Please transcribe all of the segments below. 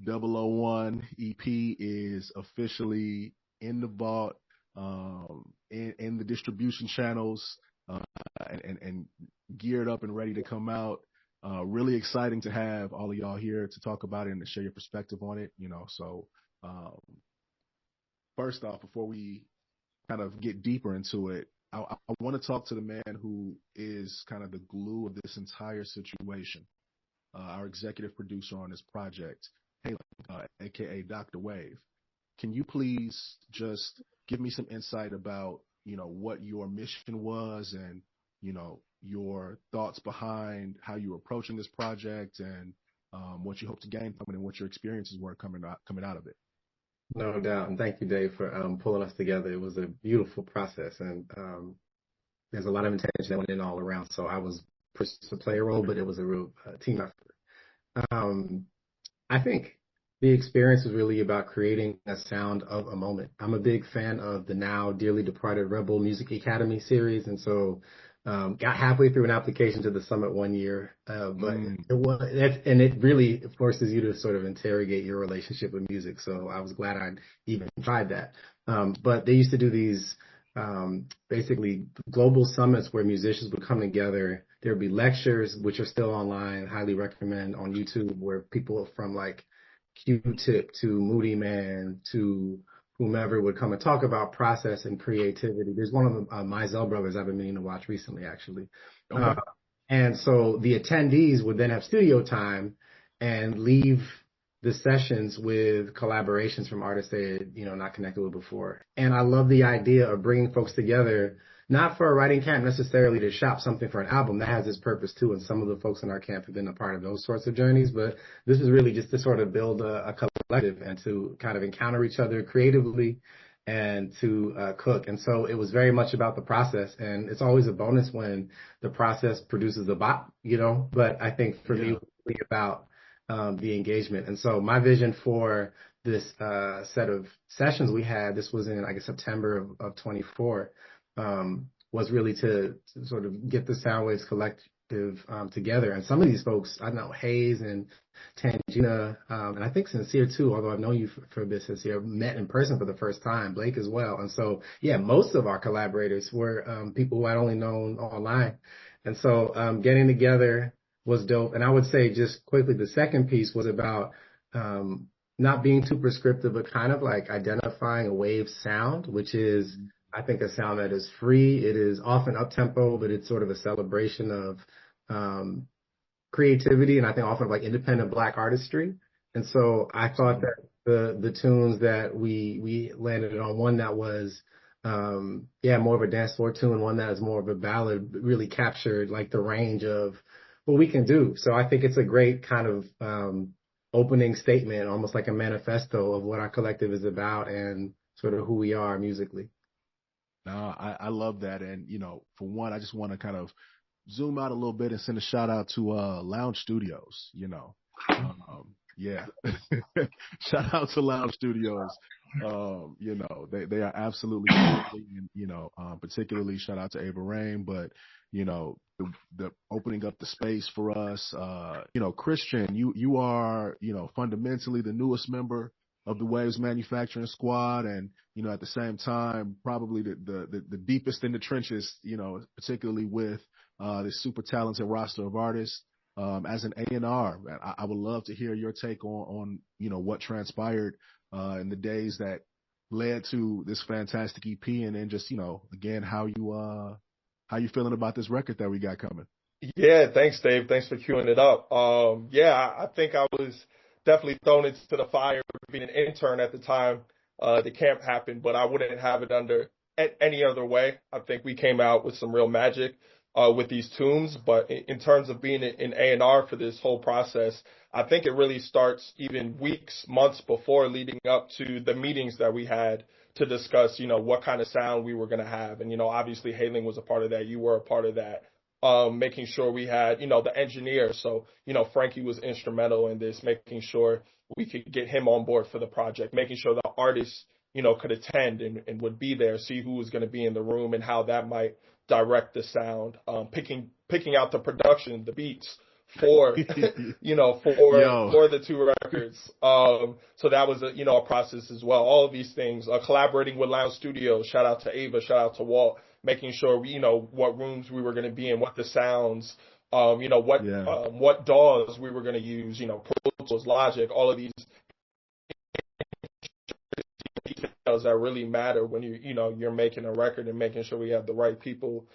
001 EP is officially in the vault, in the distribution channels, and geared up and ready to come out. Really exciting to have all of y'all here to talk about it and to share your perspective on it. So um, first off, before we kind of get deeper into it, I want to talk to the man who is kind of the glue of this entire situation, our executive producer on this project, Haley, aka Dr. Wave. Can you please just give me some insight about, what your mission was and, your thoughts behind how you were approaching this project and what you hope to gain from it and what your experiences were coming out of it? No doubt. And thank you, Dave, for pulling us together. It was a beautiful process. And there's a lot of intention that went in all around. So I was pushed to play a role, but it was a real team effort. I think the experience was really about creating a sound of a moment. I'm a big fan of the now dearly departed Rebel Music Academy series. And so got halfway through an application to the summit one year, but it really forces you to sort of interrogate your relationship with music. So I was glad I even tried that. But they used to do these basically global summits where musicians would come together. There would be lectures, which are still online, highly recommend on YouTube, where people from like Q-Tip to Moody Man to whomever would come and talk about process and creativity. There's one of the Mizell brothers I've been meaning to watch recently, actually. Okay. And so the attendees would then have studio time and leave the sessions with collaborations from artists they had, not connected with before. And I love the idea of bringing folks together, not for a writing camp necessarily to shop something for an album. That has its purpose too. And some of the folks in our camp have been a part of those sorts of journeys. But this is really just to sort of build a collective and to kind of encounter each other creatively and to cook. And so it was very much about the process. And it's always a bonus when the process produces the bop, But I think for me, it was really about the engagement. And so my vision for this set of sessions we had, this was in, I guess, September of 24, was really to sort of get the SoundWVZ collective together. And some of these folks, I know Hayes and Tangina, and I think Sincere too, although I've known you for a bit, Sincere, met in person for the first time, Blake as well. And so, yeah, most of our collaborators were people who I'd only known online. And so getting together was dope. And I would say just quickly, the second piece was about not being too prescriptive, but kind of like identifying a wave sound, which is, I think, a sound that is free. It is often up-tempo, but it's sort of a celebration of creativity and I think often like independent Black artistry. And so I thought that the tunes that we landed on, one that was more of a dance floor tune, one that is more of a ballad, really captured like the range of what we can do. So I think it's a great kind of opening statement, almost like a manifesto of what our collective is about and sort of who we are musically. No, I love that. And, for one, I just want to kind of zoom out a little bit and send a shout out to Lounge Studios, yeah. Shout out to Lounge Studios. They are absolutely amazing, and, particularly shout out to Ava Rain, but, the opening up the space for us, Christian, you are, fundamentally the newest member of the Waves manufacturing squad. And, at the same time, probably the deepest in the trenches, particularly with this super talented roster of artists. As an A&R, I would love to hear your take on what transpired in the days that led to this fantastic EP, and then just, again, how you feeling about this record that we got coming. Yeah, thanks, Dave. Thanks for queuing it up. I think I was definitely thrown into the fire being an intern at the time the camp happened, but I wouldn't have it under any other way. I think we came out with some real magic with these tunes, but in terms of being in A&R for this whole process, I think it really starts even weeks, months before, leading up to the meetings that we had to discuss, what kind of sound we were going to have. And, obviously Hailing was a part of that. You were a part of that. Making sure we had, the engineer. So, Frankie was instrumental in this, making sure we could get him on board for the project, making sure the artists, could attend and would be there, see who was going to be in the room and how that might direct the sound, picking out the production, the beats for, Yo. for the two records. So that was a process as well. All of these things, collaborating with Lounge Studios. Shout out to Ava, shout out to Walt, making sure we, what rooms we were going to be in, what the sounds, what DAWs we were going to use, Pro Tools, Logic, all of these details that really matter when you're making a record, and making sure we have the right people,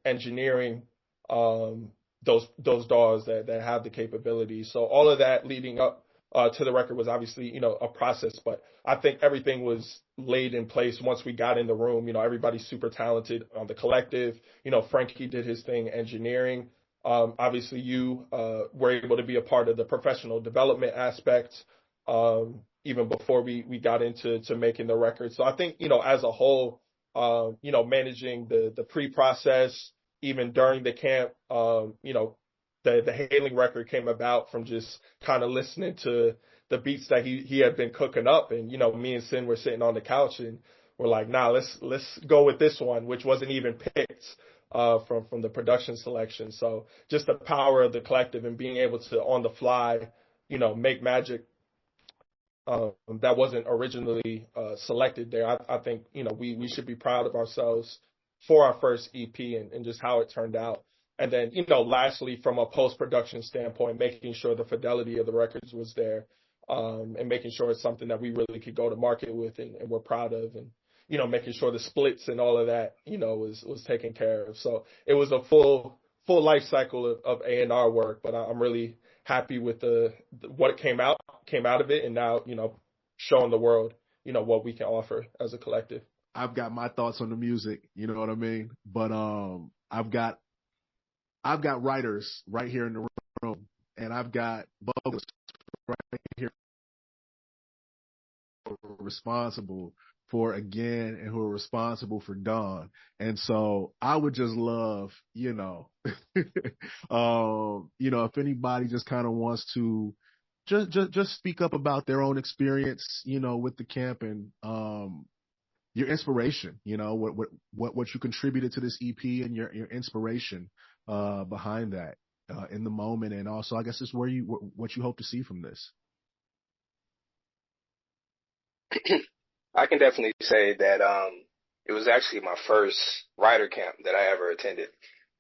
engineering those DAWs that have the capabilities. So all of that leading up to the record was obviously a process, but I think everything was laid in place once we got in the room. Everybody's super talented on the collective. Frankie did his thing engineering. Obviously you were able to be a part of the professional development aspect even before we got into making the record. So I think, as a whole, managing the pre-process, even during the camp, the Hailing record came about from just kind of listening to the beats that he had been cooking up. And, me and Sin were sitting on the couch and we're like, nah, let's go with this one, which wasn't even picked from the production selection. So just the power of the collective and being able to, on the fly, make magic that wasn't originally selected there. I think, we should be proud of ourselves for our first EP and just how it turned out. And then, lastly, from a post-production standpoint, making sure the fidelity of the records was there, and making sure it's something that we really could go to market with and we're proud of, and, making sure the splits and all of that, was taken care of. So it was a full life cycle of A&R work, but I'm really happy with what came out of it, and now, showing the world, what we can offer as a collective. I've got my thoughts on the music, you know what I mean? But I've got writers right here in the room, and I've got vocalists right here who are responsible for Again and who are responsible for Dawn. And so I would just love, if anybody just kind of wants to just speak up about their own experience, with the camp, and your inspiration, what you contributed to this EP, and your inspiration behind that in the moment, and also I guess it's what you hope to see from this. I can definitely say that it was actually my first writer camp that I ever attended.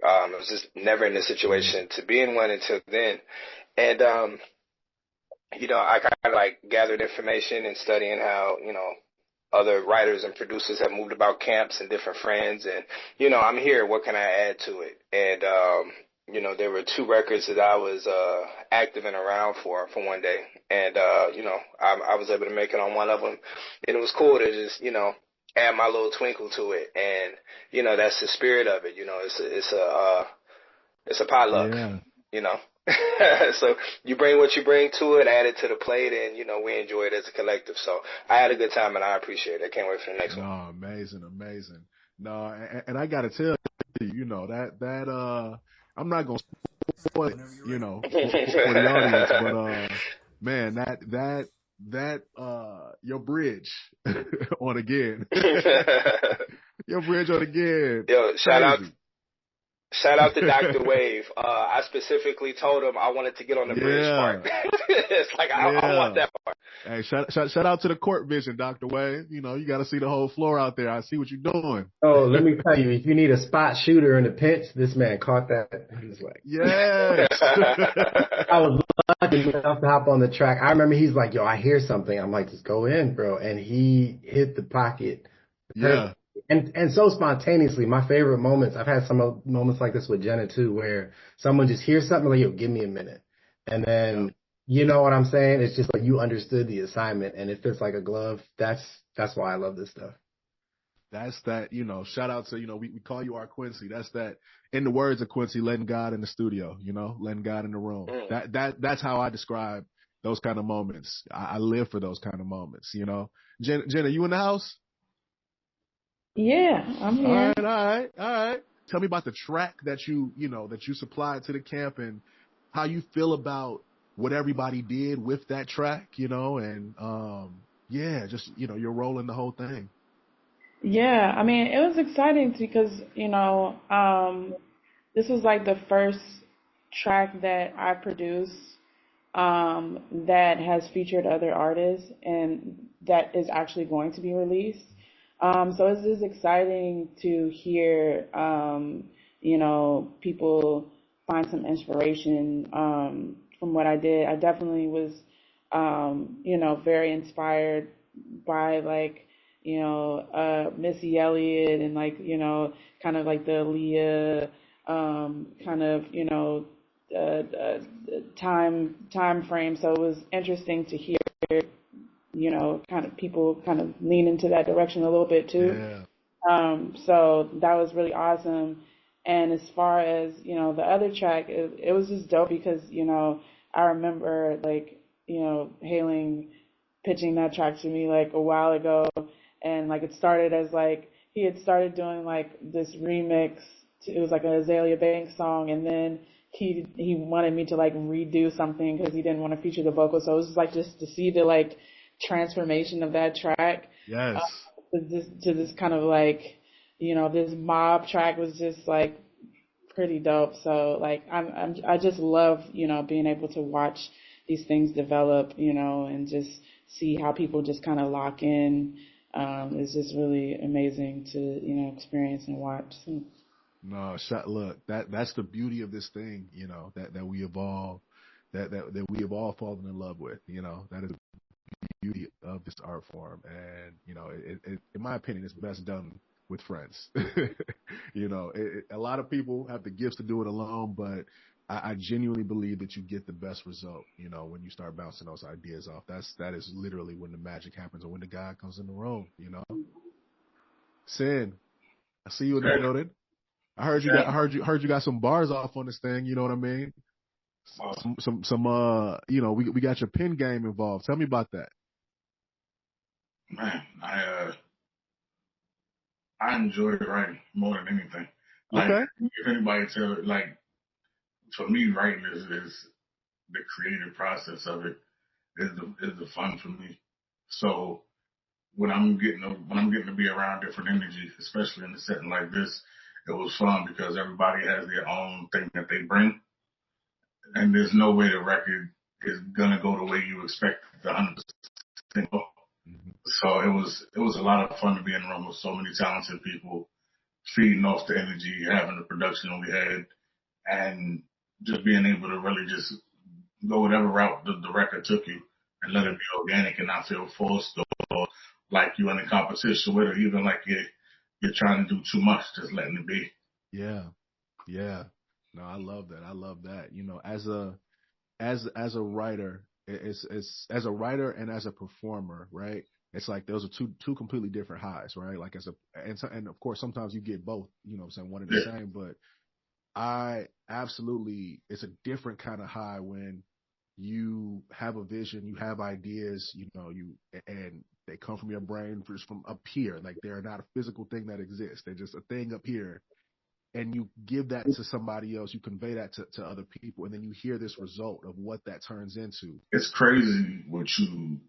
I was just never in a situation to be in one until then, and I kind of gathered information and studying how other writers and producers have moved about camps and different friends, and I'm here. What can I add to it? And there were two records that I was active and around for one day, and I was able to make it on one of them, and it was cool to just add my little twinkle to it, and that's the spirit of it. It's a potluck, So you bring what you bring to it, add it to the plate, and we enjoy it as a collective. So I had a good time, and I appreciate it. I can't wait for the next one. No, amazing. No, and I gotta tell you, that I'm not gonna spoil it, for the audience, but man, that your bridge on Again, your bridge on Again. Yo, Shout out to Dr. Wave. I specifically told him I wanted to get on the bridge part. It's like, I want that part. Hey, shout out to the court vision, Dr. Wave. You got to see the whole floor out there. I see what you're doing. Oh, let me tell you, if you need a spot shooter in a pinch, this man caught that. He was like, yes. I was lucky enough to hop on the track. I remember he's like, yo, I hear something. I'm like, just go in, bro. And he hit the pocket. Yeah. And so spontaneously, my favorite moments, I've had some moments like this with Jenna too, where someone just hears something like, yo, give me a minute. And then, you know what I'm saying? It's just like you understood the assignment and it fits like a glove. That's why I love this stuff. That's that, shout out to, we call you our Quincy. That's that, in the words of Quincy, letting God in the studio, letting God in the room. That's how I describe those kind of moments. I live for those kind of moments, Jenna, you in the house? Yeah, I'm here. All right. Tell me about the track that you supplied to the camp, and how you feel about what everybody did with that track, and just your role in the whole thing. Yeah, I mean, it was exciting because, this was like the first track that I produce that has featured other artists and that is actually going to be released. So it's just exciting to hear, people find some inspiration from what I did. I definitely was, very inspired by Missy Elliott and kind of like the Aaliyah, kind of, time frame. So it was interesting to hear, kind of people kind of lean into that direction a little bit too. Yeah. So that was really awesome. And as far as, the other track, it was just dope because, I remember Hailing pitching that track to me a while ago. And it started as he had started doing this remix. It was an Azalea Banks song. And then he wanted me to redo something because he didn't want to feature the vocals. So it was just to see the transformation of that track. Yes. To this kind of this mob track was just pretty dope. So I just love, being able to watch these things develop, and just see how people just kind of lock in. It's just really amazing to, experience and watch. So. No, look, that's the beauty of this thing, that we have all that we have all fallen in love with, that is the beauty of this art form. And, it, in my opinion, it's best done with friends. A lot of people have the gifts to do it alone, but I genuinely believe that you get the best result, when you start bouncing those ideas off. That is literally when the magic happens, or when the guy comes in the room, Sin, I see you in the building. I heard you got some bars off on this thing. You know what I mean? We got your pen game involved. Tell me about that. Man, I enjoy writing more than anything. Okay. If anybody for me, writing is the creative process of it is the fun for me. So when I'm getting to be around different energy, especially in a setting like this, it was fun because everybody has their own thing that they bring, and there's no way the record is gonna go the way you expect the 100%. So it was a lot of fun to be in the room with so many talented people, feeding off the energy, having the production we had, and just being able to really just go whatever route the record took you and let it be organic and not feel forced or like you in a competition with it, even you're trying to do too much, just letting it be. Yeah. Yeah. No, I love that. I love that. As a writer, it's as a writer and as a performer, right? It's those are two completely different highs, right? And of course sometimes you get both, one and the same, but it's a different kind of high when you have a vision, you have ideas, and they come from your brain just from up here. They're not a physical thing that exists. They're just a thing up here. And you give that to somebody else, you convey that to other people, and then you hear this result of what that turns into. It's crazy what you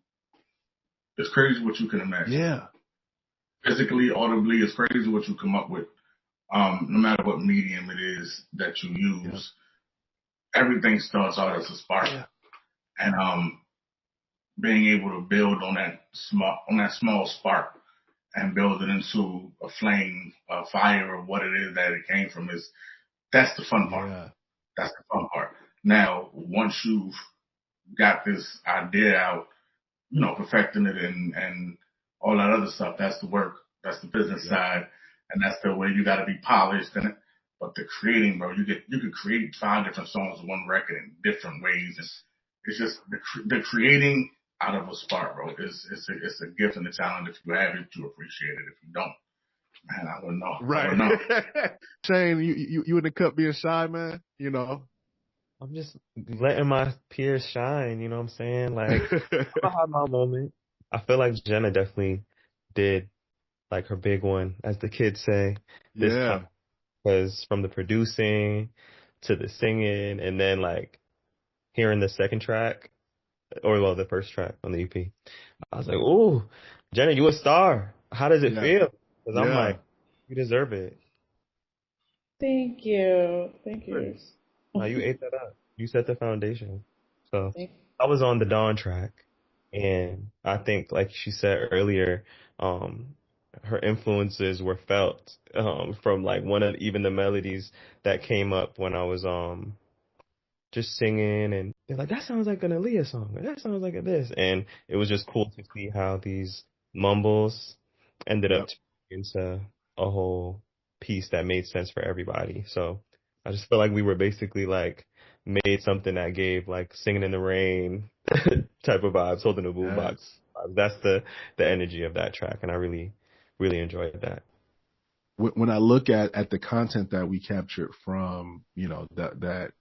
can imagine. Yeah. Physically, audibly, it's crazy what you come up with. No matter what medium it is that you use, everything starts out as a spark. Yeah. And being able to build on that small spark and build it into a flame, a fire, or what it is that it came from that's the fun part. Yeah. That's the fun part. Now, once you've got this idea out, perfecting it and all that other stuff, that's the work. That's the business side. And that's the way you got to be polished. But the creating, bro, you could create 5 different songs in one record in different ways. And it's just the creating out of a spark, bro. It's a gift and a talent. If you have it, you appreciate it. If you don't, man, I wouldn't know. Right. Shane, you in the cup being shy, man? I'm just letting my peers shine. You know what I'm saying? I have my moment. I feel like Jenna definitely did her big one, as the kids say. This time, because from the producing to the singing, and then hearing the second track, the first track on the EP, I was like, "Ooh, Jenna, you a star. How does it feel?" Because I'm you deserve it. Thank you. No, you ate that up. You set the foundation. So I was on the Dawn track, and I think, like she said earlier, her influences were felt from like one of even the melodies that came up when I was just singing, and they're like, that sounds like an Aaliyah song, or that sounds like a this, and it was just cool to see how these mumbles ended up into a whole piece that made sense for everybody. So I just feel like we were basically like made something that gave like singing in the rain type of vibes, holding a boombox. That's the energy of that track, and I really, really enjoyed that. When I look at the content that we captured from, you know, that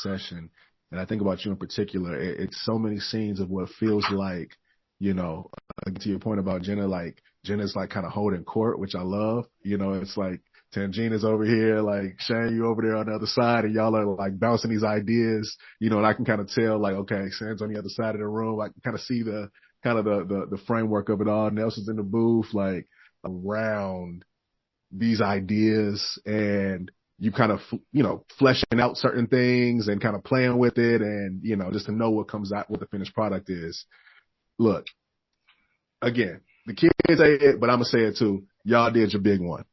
session, and I think about you in particular, it's so many scenes of what feels like, you know, to your point about Jenna, like Jenna's like kind of holding court, which I love. You know, it's like Tangina's over here, like Shane, you over there on the other side, and y'all are like bouncing these ideas, you know, and I can kind of tell like, okay, Sam's on the other side of the room. I can kind of see the kind of the framework of it all. Nelson's in the booth, like around these ideas, and you kind of, you know, fleshing out certain things and kind of playing with it, and, you know, just to know what comes out, what the finished product is. Look, again, the kids say it, but I'm going to say it too. Y'all did your big one.